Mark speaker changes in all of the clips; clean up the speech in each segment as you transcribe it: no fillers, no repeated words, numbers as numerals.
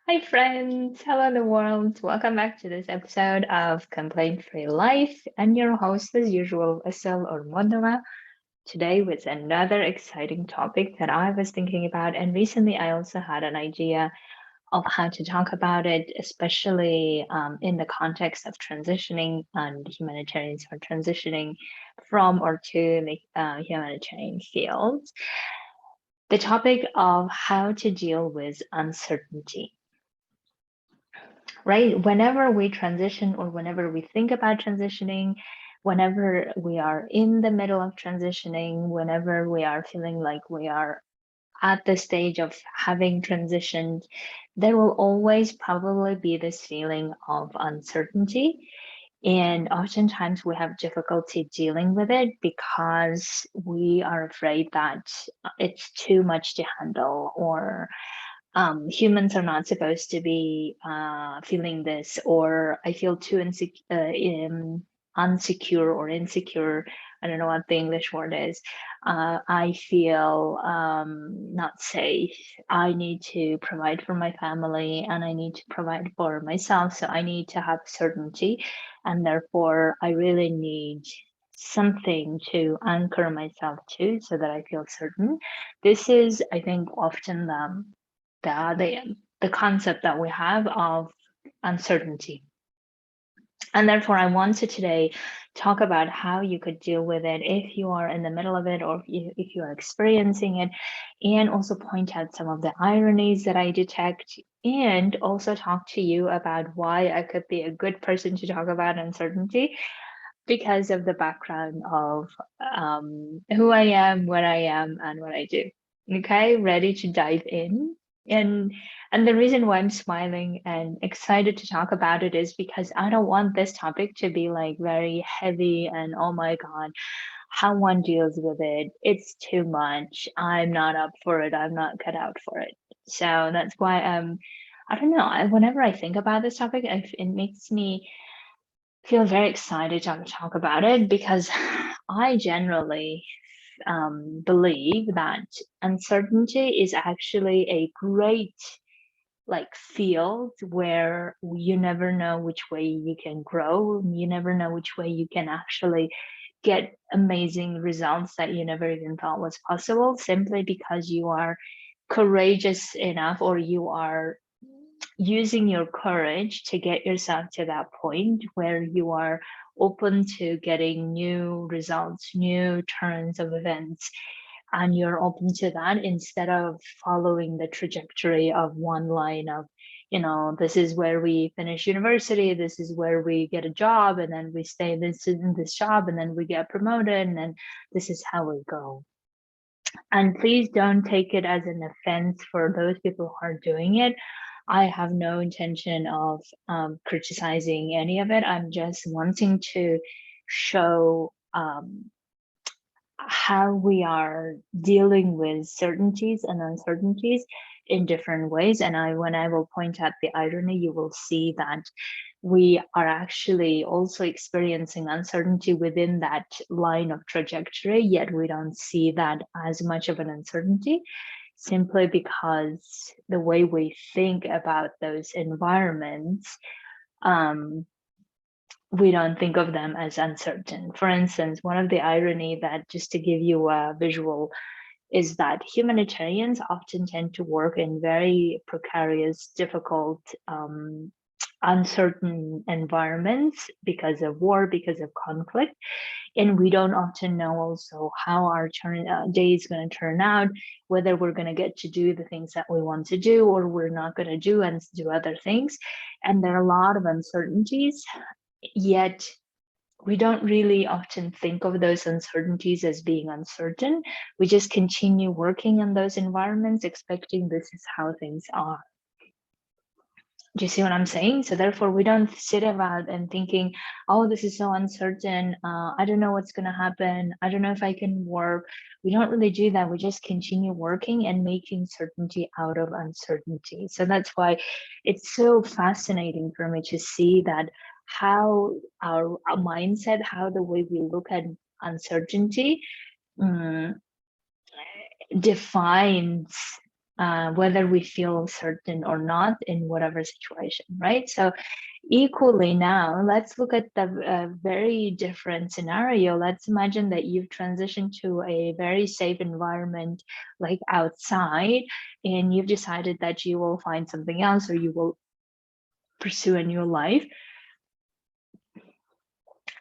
Speaker 1: Hi, friends. Hello, the world. Welcome back to this episode of Complaint Free Life. I'm your host, as usual, Asel or Modema, today with another exciting topic that I was thinking about. And recently, I also had an idea of how to talk about it, especially in the context of transitioning and humanitarians who are transitioning from or to the humanitarian field. The topic of how to deal with uncertainty. Right? Whenever we transition or whenever we think about transitioning, whenever we are in the middle of transitioning, whenever we are feeling like we are at the stage of having transitioned, there will always probably be this feeling of uncertainty. And oftentimes we have difficulty dealing with it because we are afraid that it's too much to handle, or humans are not supposed to be feeling this, or I feel too unsecure or insecure. I don't know what the English word is. I feel not safe. I need to provide for my family and I need to provide for myself. So I need to have certainty. And therefore, I really need something to anchor myself to so that I feel certain. This is, I think, often the concept that we have of uncertainty. And therefore, I want to today talk about how you could deal with it if you are in the middle of it, or if you are experiencing it, and also point out some of the ironies that I detect, and also talk to you about why I could be a good person to talk about uncertainty because of the background of who I am, what I am, and what I do. Okay, ready to dive in? And and the reason why I'm smiling and excited to talk about it is because I don't want this topic to be like very heavy and oh my God, how one deals with it. It's too much. I'm not up for it. I'm not cut out for it. So that's why I don't know. Whenever I think about this topic, it makes me feel very excited to talk about it because I generally believe that uncertainty is actually a great like field where you never know which way you can grow. You never know which way you can actually get amazing results that you never even thought was possible, simply because you are courageous enough, or you are using your courage to get yourself to that point where you are open to getting new results, new turns of events, and you're open to that instead of following the trajectory of one line of, this is where we finish university, this is where we get a job, and then we stay in this job, and then we get promoted, and then this is how we go. And please don't take it as an offense for those people who are doing it. I have no intention of criticizing any of it. I'm just wanting to show how we are dealing with certainties and uncertainties in different ways. And when I will point out the irony, you will see that we are actually also experiencing uncertainty within that line of trajectory, yet we don't see that as much of an uncertainty, simply because the way we think about those environments, um, we don't think of them as uncertain. For instance, one of the irony that, just to give you a visual, is that humanitarians often tend to work in very precarious, difficult, uncertain environments because of war, because of conflict. And we don't often know also how our day is going to turn out, whether we're going to get to do the things that we want to do, or we're not going to do and do other things. And there are a lot of uncertainties, yet we don't really often think of those uncertainties as being uncertain. We just continue working in those environments, expecting this is how things are. Do you see what I'm saying? So therefore, we don't sit about and thinking, oh, this is so uncertain. I don't know what's going to happen. I don't know if I can work. We don't really do that. We just continue working and making certainty out of uncertainty. So that's why it's so fascinating for me to see that how our mindset, how the way we look at uncertainty, um, defines whether we feel certain or not in whatever situation, right? So equally now, let's look at the very different scenario. Let's imagine that you've transitioned to a very safe environment, like outside, and you've decided that you will find something else or you will pursue a new life.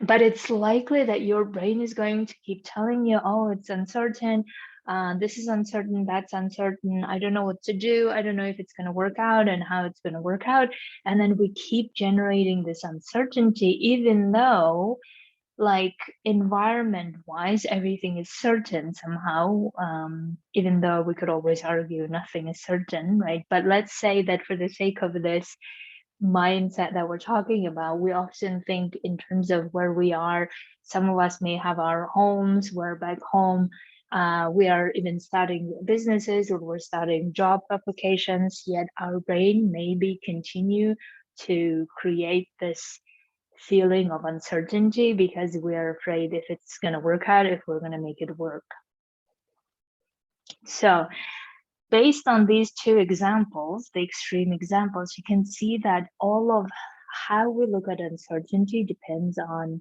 Speaker 1: But it's likely that your brain is going to keep telling you, oh, it's uncertain. This is uncertain, that's uncertain. I don't know what to do. I don't know if it's going to work out and how it's going to work out. And then we keep generating this uncertainty, even though, like, environment wise, everything is certain somehow, even though we could always argue nothing is certain, right? But let's say that for the sake of this mindset that we're talking about, we often think in terms of where we are. Some of us may have our homes, we're back home, we are even starting businesses or we're starting job applications, yet our brain maybe continue to create this feeling of uncertainty because we're afraid if it's going to work out, if we're going to make it work. So based on these two examples, the extreme examples, you can see that all of how we look at uncertainty depends on,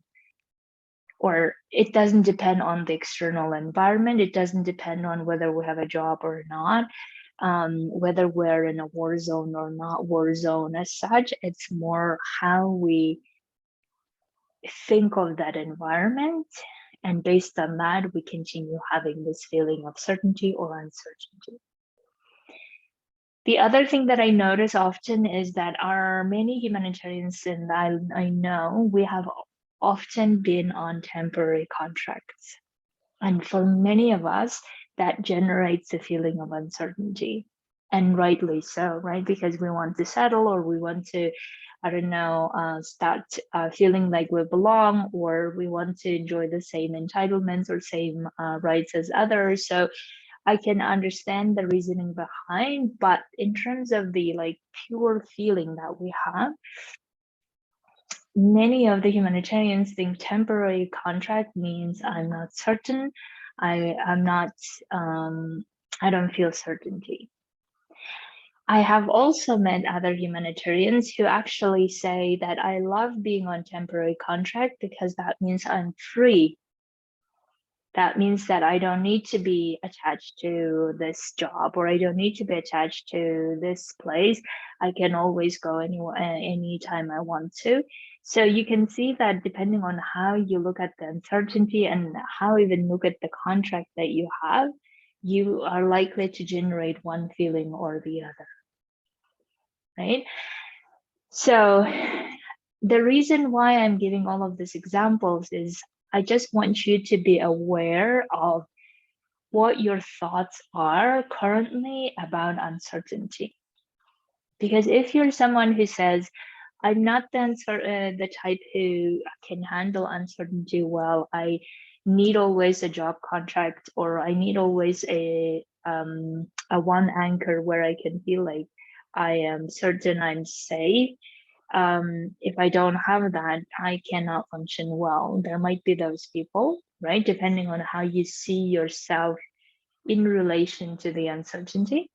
Speaker 1: or it doesn't depend on the external environment. It doesn't depend on whether we have a job or not, whether we're in a war zone or not war zone as such. It's more how we think of that environment. And based on that, we continue having this feeling of certainty or uncertainty. The other thing that I notice often is that our many humanitarians, and I know we have often been on temporary contracts. And for many of us, that generates a feeling of uncertainty, and rightly so, right? Because we want to settle, or we want to, I don't know, start feeling like we belong, or we want to enjoy the same entitlements or same rights as others. So I can understand the reasoning behind, but in terms of the like pure feeling that we have, many of the humanitarians think temporary contract means I'm not certain, I'm not, I don't feel certainty. I have also met other humanitarians who actually say that I love being on temporary contract because that means I'm free. That means that I don't need to be attached to this job, or I don't need to be attached to this place. I can always go anywhere, anytime I want to. So you can see that depending on how you look at the uncertainty and how even look at the contract that you have, you are likely to generate one feeling or the other, right? So the reason why I'm giving all of these examples is I just want you to be aware of what your thoughts are currently about uncertainty. Because if you're someone who says, I'm not the type who can handle uncertainty well, I need always a job contract, or I need always a one anchor where I can feel like I am certain I'm safe. If I don't have that, I cannot function well. There might be those people, right? Depending on how you see yourself in relation to the uncertainty.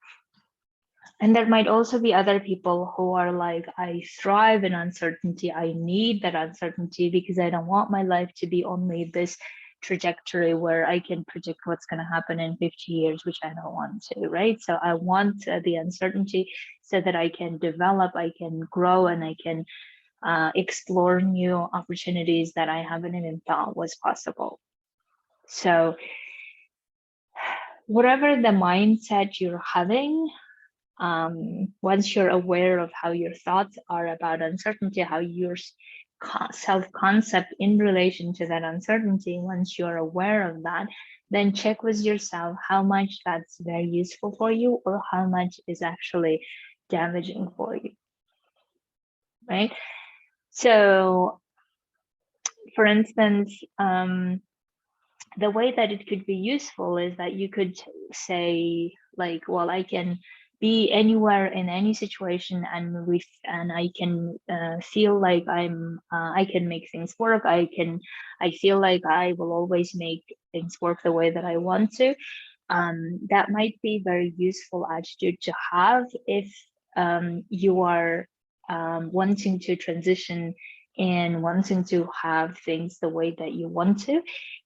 Speaker 1: And there might also be other people who are like, I thrive in uncertainty. I need that uncertainty because I don't want my life to be only this trajectory where I can predict what's going to happen in 50 years, which I don't want to, right? So I want the uncertainty so that I can develop, I can grow, and I can explore new opportunities that I haven't even thought was possible. So whatever the mindset you're having, once you're aware of how your thoughts are about uncertainty, how your self-concept in relation to that uncertainty, once you're aware of that, then check with yourself how much that's very useful for you or how much is actually damaging for you, right? So for instance, the way that it could be useful is that you could say like, well, I can be anywhere in any situation, and I can feel like I can make things work. I feel like I will always make things work the way that I want to. that might be very useful attitude to have if you are wanting to transition and wanting to have things the way that you want to.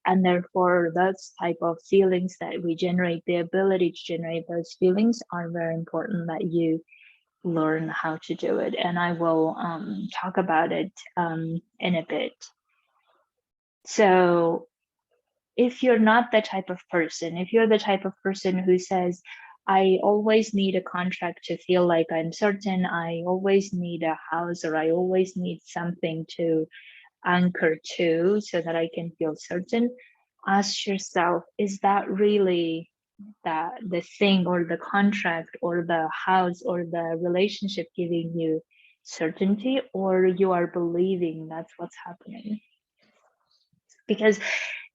Speaker 1: And therefore, those type of feelings that we generate, the ability to generate those feelings are very important that you learn how to do it. And I will talk about it in a bit. So if you're not the type of person, if you're the type of person who says, I always need a contract to feel like I'm certain, I always need a house, or I always need something to anchor to so that I can feel certain, ask yourself, is that really the thing or the contract or the house or the relationship giving you certainty, or you are believing that's what's happening? Because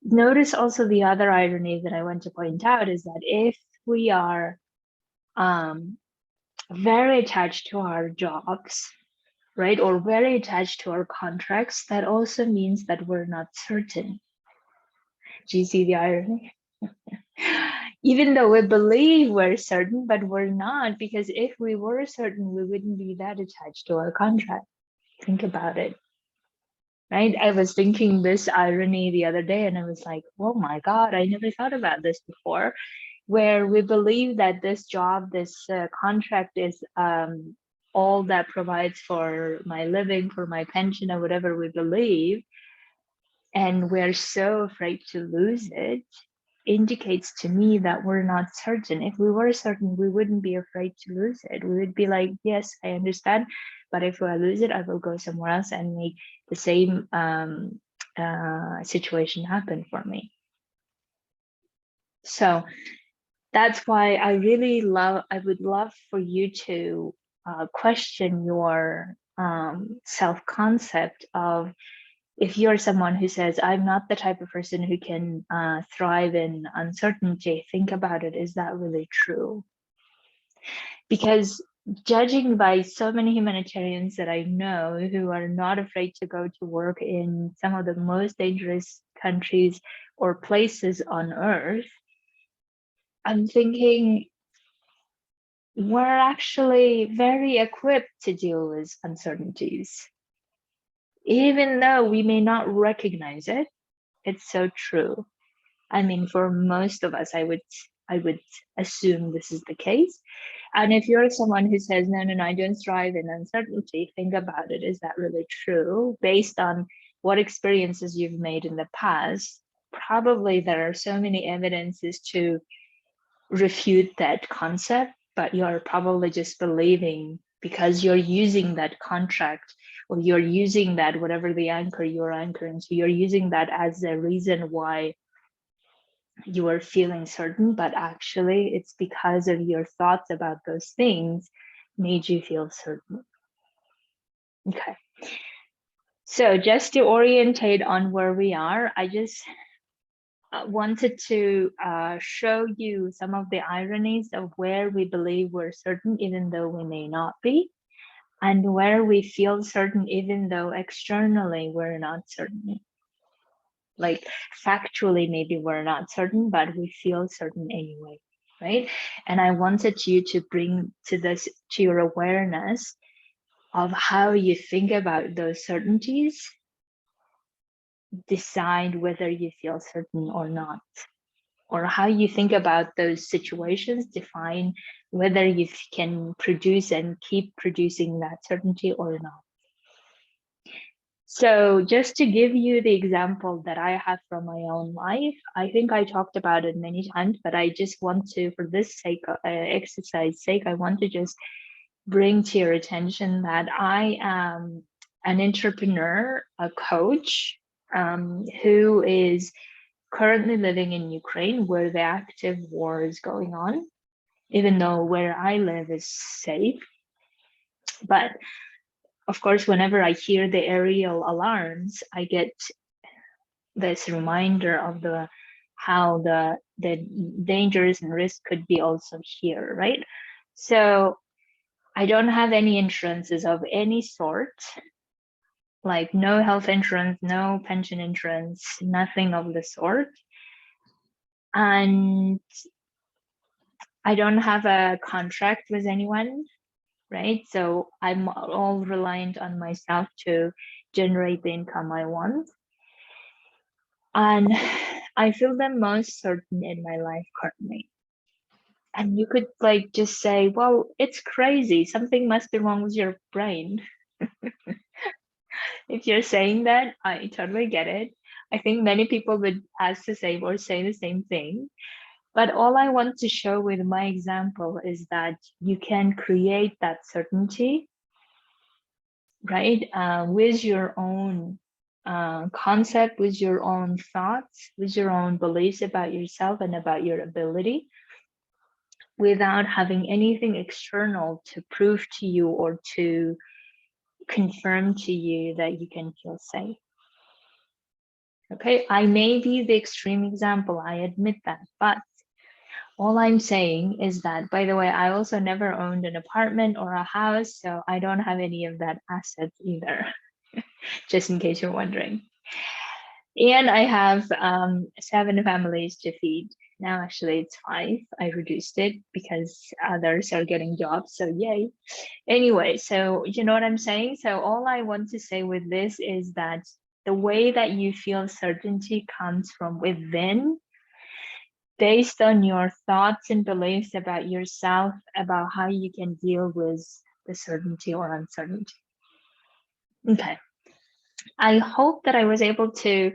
Speaker 1: notice also the other irony that I want to point out is that if we are very attached to our jobs, right, or very attached to our contracts, that also means that we're not certain. Do you see the irony? Even though we believe we're certain, but we're not, because if we were certain, we wouldn't be that attached to our contract. Think about it. Right? I was thinking this irony the other day and I was like, oh my God, I never thought about this before, where we believe that this job, this contract is all that provides for my living, for my pension, or whatever we believe. And we're so afraid to lose it, indicates to me that we're not certain. If we were certain, we wouldn't be afraid to lose it. We would be like, yes, I understand, but if I lose it, I will go somewhere else and make the same situation happen for me. So that's why I would love for you to question your self-concept of, if you're someone who says, I'm not the type of person who can thrive in uncertainty, think about it. Is that really true? Because judging by so many humanitarians that I know who are not afraid to go to work in some of the most dangerous countries or places on earth, I'm thinking we're actually very equipped to deal with uncertainties. Even though we may not recognize it, it's so true. I mean, for most of us, I would assume this is the case. And if you're someone who says, no, I don't thrive in uncertainty, think about it. Is that really true? Based on what experiences you've made in the past, probably there are so many evidences to refute that concept, but you're probably just believing because you're using that contract, or you're using that, whatever the anchor you're anchoring, so you're using that as a reason why you are feeling certain, but actually it's because of your thoughts about those things made you feel certain. Okay. So just to orientate on where we are, I just wanted to show you some of the ironies of where we believe we're certain, even though we may not be, and where we feel certain, even though externally we're not certain. Like factually, maybe we're not certain, but we feel certain anyway, right? And I wanted you to bring to your awareness of how you think about those certainties, decide whether you feel certain or not, or how you think about those situations, define whether you can produce and keep producing that certainty or not. So just to give you the example that I have from my own life, I think I talked about it many times, but I just want to, for this sake, exercise sake, I want to just bring to your attention that I am an entrepreneur, a coach, who is currently living in Ukraine, where the active war is going on, even though where I live is safe. But of course, whenever I hear the aerial alarms, I get this reminder of how the dangers and risk could be also here, right? So I don't have any insurances of any sort, like no health insurance, no pension insurance, nothing of the sort. And I don't have a contract with anyone, right? So I'm all reliant on myself to generate the income I want. And I feel the most certain in my life currently. And you could like just say, well, it's crazy. Something must be wrong with your brain. If you're saying that, I totally get it. I think many people would ask the same or say the same thing. But all I want to show with my example is that you can create that certainty, right? With your own concept, with your own thoughts, with your own beliefs about yourself and about your ability, without having anything external to prove to you or to confirm to you that you can feel safe. Okay, I may be the extreme example, I admit that, but all I'm saying is that, by the way, I also never owned an apartment or a house, so I don't have any of that assets either, just in case you're wondering. And I have 7 families to feed. Now, actually, it's 5. I reduced it because others are getting jobs, so yay. Anyway, so you know what I'm saying? So all I want to say with this is that the way that you feel certainty comes from within, based on your thoughts and beliefs about yourself, about how you can deal with the certainty or uncertainty. Okay. I hope that I was able to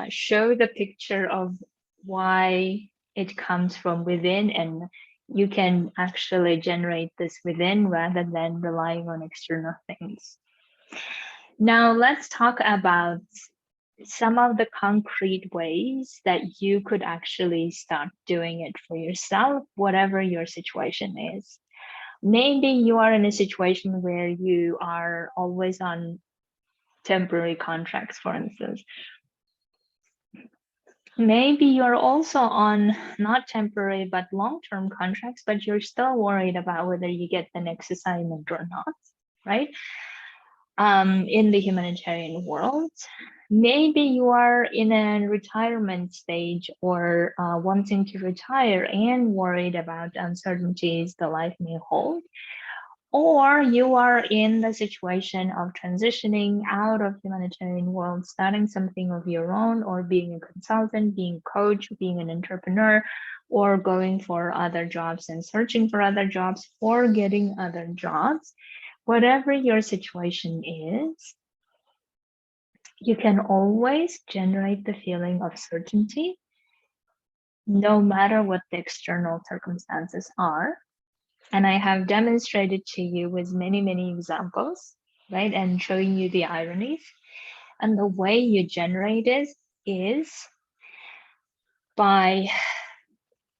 Speaker 1: show the picture of why it comes from within, and you can actually generate this within rather than relying on external things. Now let's talk about some of the concrete ways that you could actually start doing it for yourself, whatever your situation is. Maybe you are in a situation where you are always on temporary contracts, for instance. Maybe you're also on not temporary but long-term contracts, but you're still worried about whether you get the next assignment or not, right? In the humanitarian world. Maybe you are in a retirement stage or wanting to retire and worried about uncertainties the life may hold. Or you are in the situation of transitioning out of humanitarian world, starting something of your own, or being a consultant, being a coach, being an entrepreneur, or going for other jobs and searching for other jobs, or getting other jobs. Whatever your situation is, you can always generate the feeling of certainty, no matter what the external circumstances are. And I have demonstrated to you with many, many examples, right? And showing you the ironies. And the way you generate it is by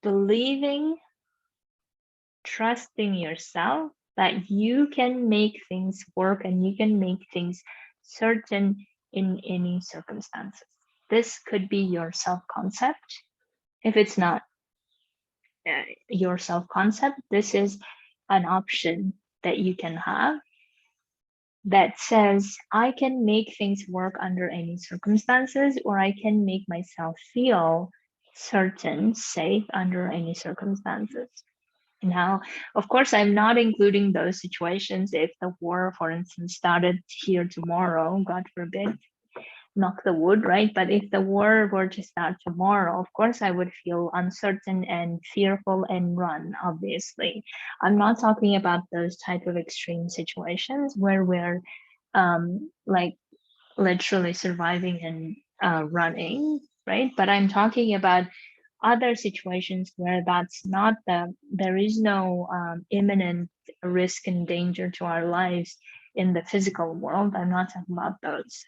Speaker 1: believing, trusting yourself that you can make things work and you can make things certain in any circumstances. This could be your self-concept. If it's not your self-concept, this is an option that you can have that says, I can make things work under any circumstances, or I can make myself feel certain, safe under any circumstances. Now, of course, I'm not including those situations if the war, for instance, started here tomorrow, God forbid, knock the wood, right? But if the war were to start tomorrow, of course, I would feel uncertain and fearful and run, obviously. I'm not talking about those type of extreme situations where we're like literally surviving and running, right? But I'm talking about other situations where that's not there is no imminent risk and danger to our lives in the physical world. I'm not talking about those.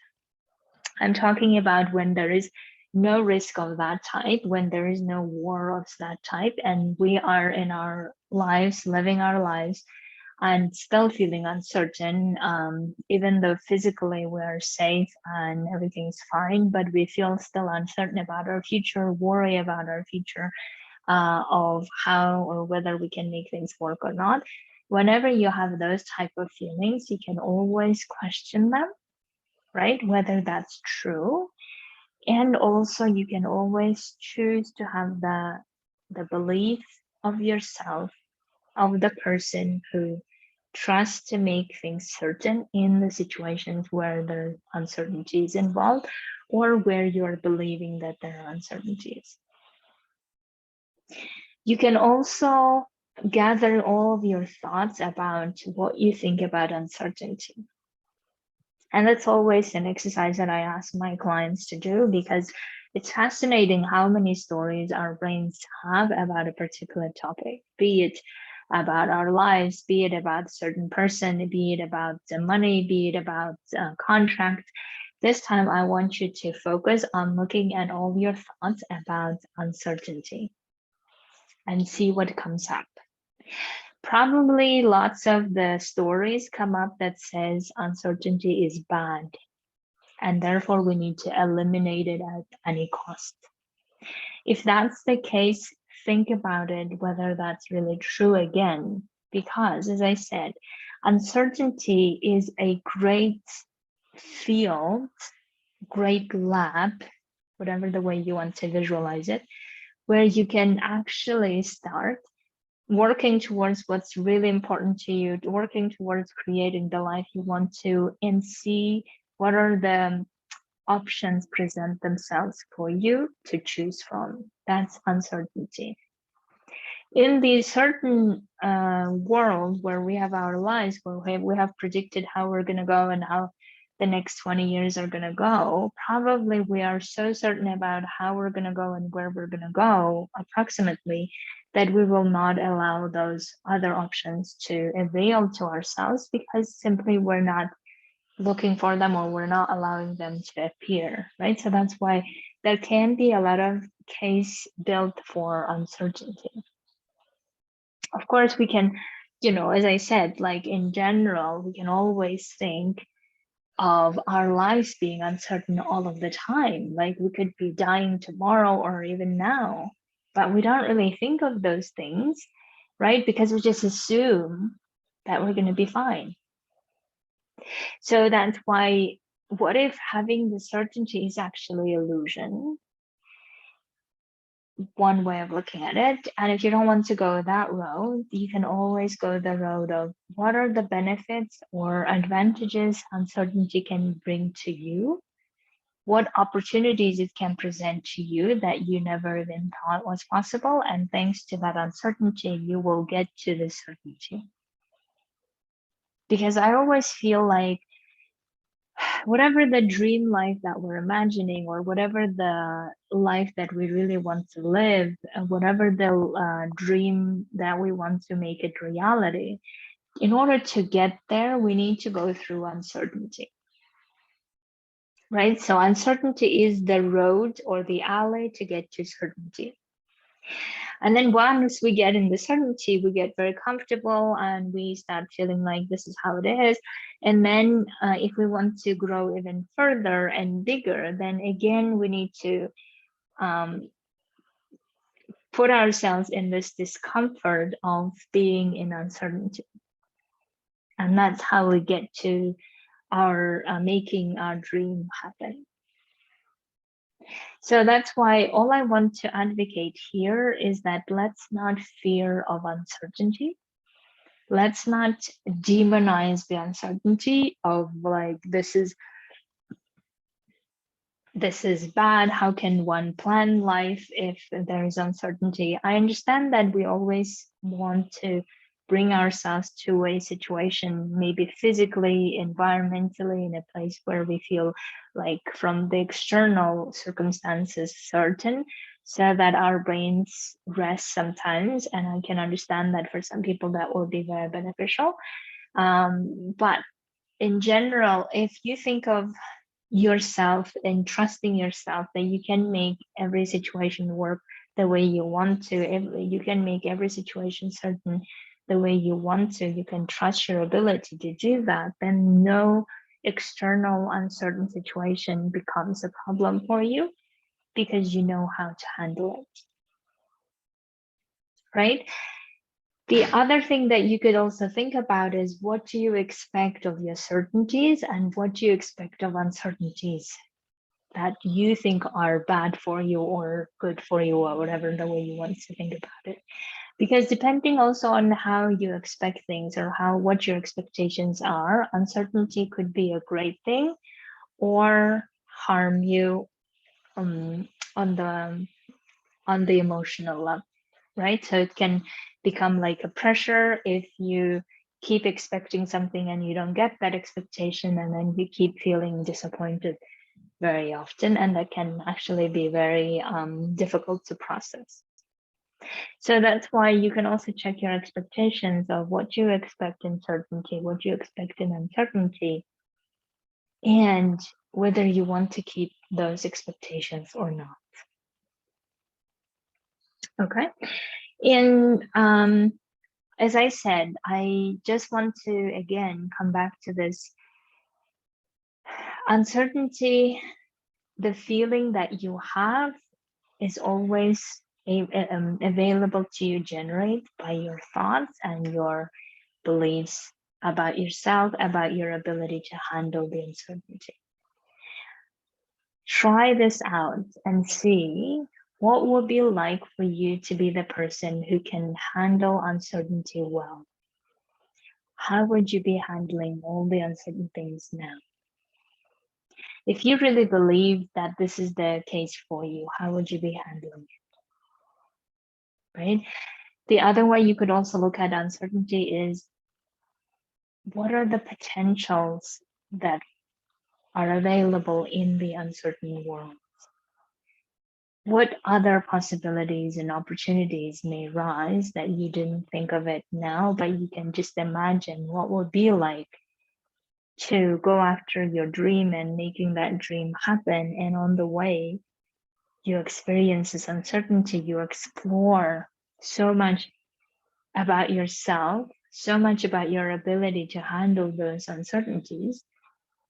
Speaker 1: I'm talking about when there is no risk of that type, when there is no war of that type, and we are in our lives, living our lives, and still feeling uncertain, even though physically we are safe and everything's fine, but we feel still uncertain about our future, worry about our future, of how or whether we can make things work or not. Whenever you have those type of feelings, you can always question them, right? Whether that's true. And also you can always choose to have the the belief of yourself, of the person who trusts to make things certain in the situations where there are uncertainties involved, or where you're believing that there are uncertainties. You can also gather all of your thoughts about what you think about uncertainty. And that's always an exercise that I ask my clients to do, because it's fascinating how many stories our brains have about a particular topic, be it about our lives, be it about a certain person, be it about the money, be it about contract. This time, I want you to focus on looking at all your thoughts about uncertainty and see what comes up. Probably lots of the stories come up that says uncertainty is bad, and therefore we need to eliminate it at any cost. If that's the case, think about it, whether that's really true again, because as I said, uncertainty is a great field, great lab, whatever the way you want to visualize it, where you can actually start working towards what's really important to you, working towards creating the life you want to, and see what are the options present themselves for you to choose from. That's uncertainty. In the certain world where we have our lives, where we have predicted how we're going to go and how the next 20 years are going to go, probably we are so certain about how we're going to go and where we're going to go approximately, that we will not allow those other options to avail to ourselves, because simply we're not looking for them, or we're not allowing them to appear, right? So that's why there can be a lot of case built for uncertainty. Of course, we can, as I said, like in general, we can always think of our lives being uncertain all of the time. Like we could be dying tomorrow or even now, but we don't really think of those things, right? Because we just assume that we're going to be fine. So that's why, what if having the certainty is actually illusion? One way of looking at it. And if you don't want to go that road, you can always go the road of what are the benefits or advantages uncertainty can bring to you, what opportunities it can present to you that you never even thought was possible. And thanks to that uncertainty, you will get to the certainty. Because I always feel like whatever the dream life that we're imagining, or whatever the life that we really want to live, whatever the dream that we want to make it reality, in order to get there, we need to go through uncertainty. Right? So uncertainty is the road or the alley to get to certainty. And then once we get in the certainty, we get very comfortable and we start feeling like this is how it is. And then if we want to grow even further and bigger, then again, we need to put ourselves in this discomfort of being in uncertainty. And that's how we get to our making our dream happen. So that's why all I want to advocate here is that let's not fear of uncertainty. Let's not demonize the uncertainty of like, this is bad. How can one plan life if there is uncertainty? I understand that we always want to bring ourselves to a situation, maybe physically, environmentally, in a place where we feel like from the external circumstances certain, so that our brains rest sometimes. And I can understand that for some people that will be very beneficial. But in general, if you think of yourself and trusting yourself that you can make every situation work the way you want to, you can make every situation certain the way you want to, you can trust your ability to do that, then no external uncertain situation becomes a problem for you, because you know how to handle it, right? The other thing that you could also think about is, what do you expect of your certainties and what do you expect of uncertainties? that you think are bad for you or good for you, or whatever the way you want to think about it. Because depending also on how you expect things or what your expectations are, uncertainty could be a great thing or harm you on the emotional level, right? So it can become like a pressure if you keep expecting something and you don't get that expectation, and then you keep feeling disappointed very often, and that can actually be very difficult to process. So that's why you can also check your expectations of what you expect in certainty, what you expect in uncertainty, and whether you want to keep those expectations or not. Okay. And as I said, I just want to again come back to this uncertainty. The feeling that you have is always available to you, generate by your thoughts and your beliefs about yourself, about your ability to handle the uncertainty. Try this out and see what would be like for you to be the person who can handle uncertainty well. How would you be handling all the uncertain things now? If you really believe that this is the case for you, how would you be handling it? Right? The other way you could also look at uncertainty is, what are the potentials that are available in the uncertain world? What other possibilities and opportunities may rise that you didn't think of it now, but you can just imagine what would be like to go after your dream and making that dream happen. And on the way, you experience this uncertainty, you explore so much about yourself, so much about your ability to handle those uncertainties,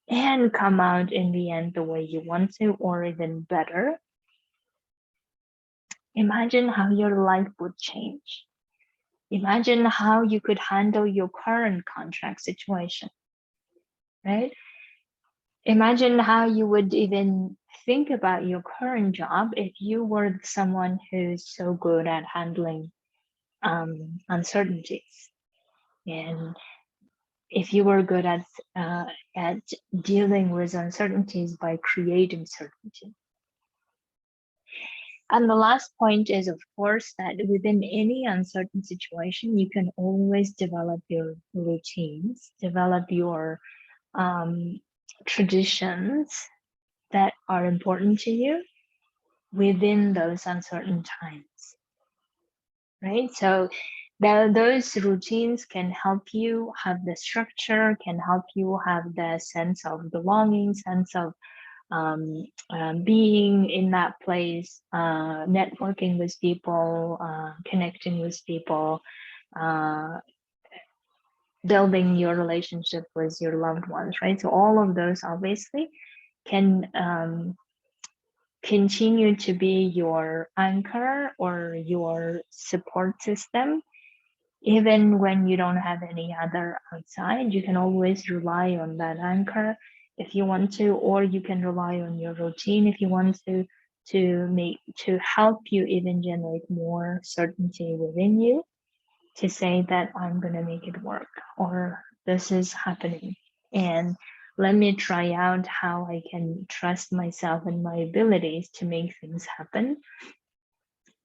Speaker 1: and come out in the end the way you want to, or even better. Imagine how your life would change. Imagine how you could handle your current contract situation, right? Imagine how you would even think about your current job if you were someone who's so good at handling uncertainties, and if you were good at dealing with uncertainties by creating certainty. And the last point is, of course, that within any uncertain situation, you can always develop your routines, develop your traditions that are important to you within those uncertain times, right? So those routines can help you have the structure, can help you have the sense of belonging, sense of being in that place, networking with people, connecting with people, building your relationship with your loved ones, right? So all of those obviously can continue to be your anchor or your support system. Even when you don't have any other outside, you can always rely on that anchor if you want to, or you can rely on your routine if you want to help you even generate more certainty within you, to say that I'm going to make it work, or this is happening, and let me try out how I can trust myself and my abilities to make things happen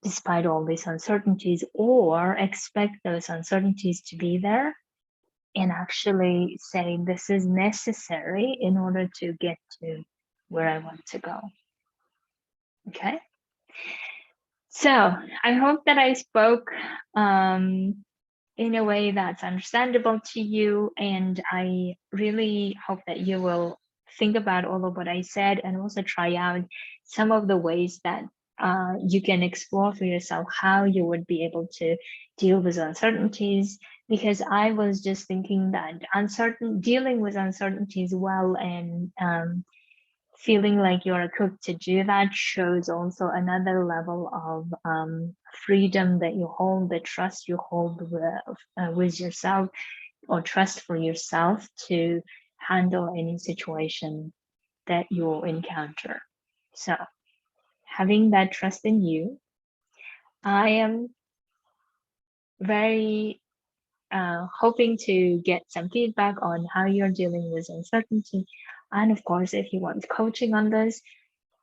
Speaker 1: despite all these uncertainties, or expect those uncertainties to be there and actually say this is necessary in order to get to where I want to go. Okay. So I hope that I spoke in a way that's understandable to you, and I really hope that you will think about all of what I said and also try out some of the ways that you can explore for yourself how you would be able to deal with uncertainties, because I was just thinking that dealing with uncertainties well and feeling like you're equipped to do that shows also another level of freedom that you hold, the trust you hold with yourself, or trust for yourself to handle any situation that you'll encounter. So, having that trust in you, I am very hoping to get some feedback on how you're dealing with uncertainty. And of course, if you want coaching on this,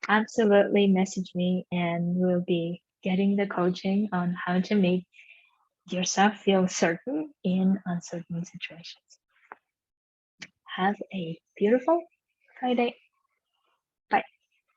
Speaker 1: absolutely message me and we'll be getting the coaching on how to make yourself feel certain in uncertain situations. Have a beautiful Friday.